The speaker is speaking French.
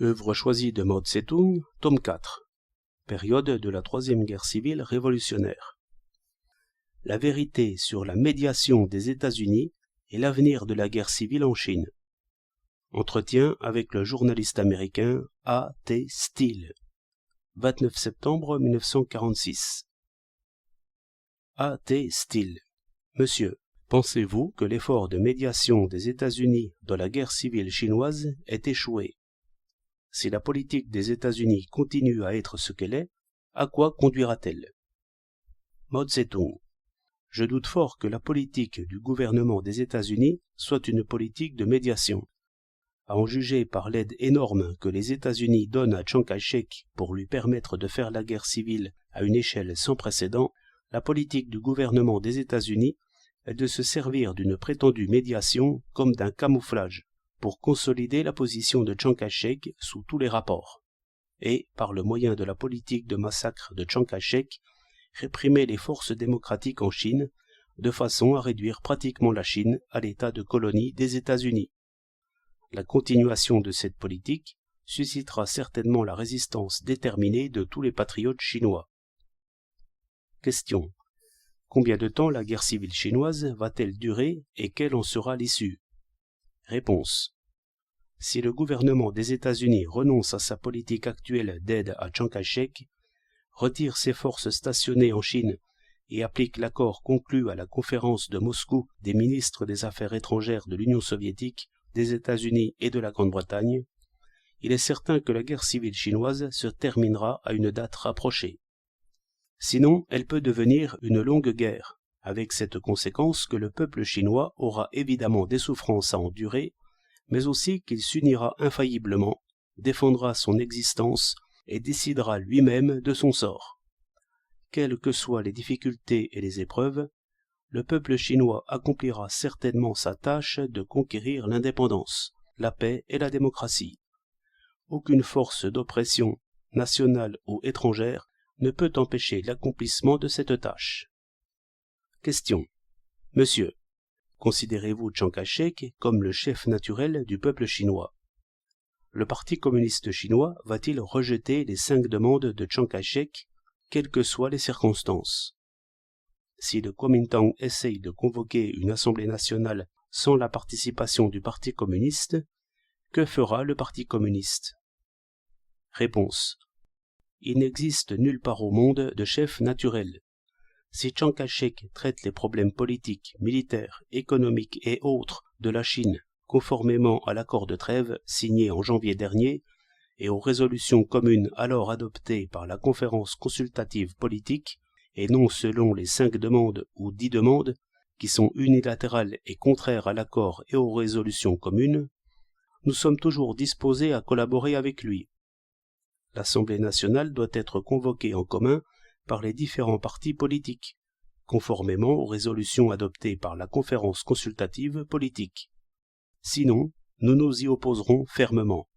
Œuvre choisie de Mao Tse-tung, tome 4. Période de la Troisième Guerre civile révolutionnaire. La vérité sur la médiation des États-Unis et l'avenir de la guerre civile en Chine. Entretien avec le journaliste américain A. T. Steele. 29 septembre 1946. A. T. Steele. Monsieur, pensez-vous que l'effort de médiation des États-Unis dans la guerre civile chinoise ait échoué? Si la politique des États-Unis continue à être ce qu'elle est, à quoi conduira-t-elle? Mao Tse-tung. Je doute fort que la politique du gouvernement des États-Unis soit une politique de médiation. À en juger par l'aide énorme que les États-Unis donnent à Chiang Kai-shek pour lui permettre de faire la guerre civile à une échelle sans précédent, la politique du gouvernement des États-Unis est de se servir d'une prétendue médiation comme d'un camouflage pour consolider la position de Chiang Kai-shek sous tous les rapports, et, par le moyen de la politique de massacre de Chiang Kai-shek, réprimer les forces démocratiques en Chine, de façon à réduire pratiquement la Chine à l'état de colonie des États-Unis. La continuation de cette politique suscitera certainement la résistance déterminée de tous les patriotes chinois. Question. Combien de temps la guerre civile chinoise va-t-elle durer et quelle en sera l'issue? Réponse. Si le gouvernement des États-Unis renonce à sa politique actuelle d'aide à Chiang Kai-shek, retire ses forces stationnées en Chine et applique l'accord conclu à la conférence de Moscou des ministres des Affaires étrangères de l'Union soviétique, des États-Unis et de la Grande-Bretagne, il est certain que la guerre civile chinoise se terminera à une date rapprochée. Sinon, elle peut devenir une longue guerre, avec cette conséquence que le peuple chinois aura évidemment des souffrances à endurer, mais aussi qu'il s'unira infailliblement, défendra son existence et décidera lui-même de son sort. Quelles que soient les difficultés et les épreuves, le peuple chinois accomplira certainement sa tâche de conquérir l'indépendance, la paix et la démocratie. Aucune force d'oppression, nationale ou étrangère, ne peut empêcher l'accomplissement de cette tâche. Question. Monsieur, considérez-vous Chiang Kai-shek comme le chef naturel du peuple chinois? Le Parti communiste chinois va-t-il rejeter les 5 demandes de Chiang Kai-shek, quelles que soient les circonstances? Si le Kuomintang essaye de convoquer une assemblée nationale sans la participation du Parti communiste, que fera le Parti communiste? Réponse. Il n'existe nulle part au monde de chef naturel. Si Chiang Kai-shek traite les problèmes politiques, militaires, économiques et autres de la Chine conformément à l'accord de trêve signé en janvier dernier et aux résolutions communes alors adoptées par la conférence consultative politique, et non selon les 5 demandes ou 10 demandes qui sont unilatérales et contraires à l'accord et aux résolutions communes, nous sommes toujours disposés à collaborer avec lui. L'Assemblée nationale doit être convoquée en commun par les différents partis politiques, conformément aux résolutions adoptées par la conférence consultative politique. Sinon, nous nous y opposerons fermement.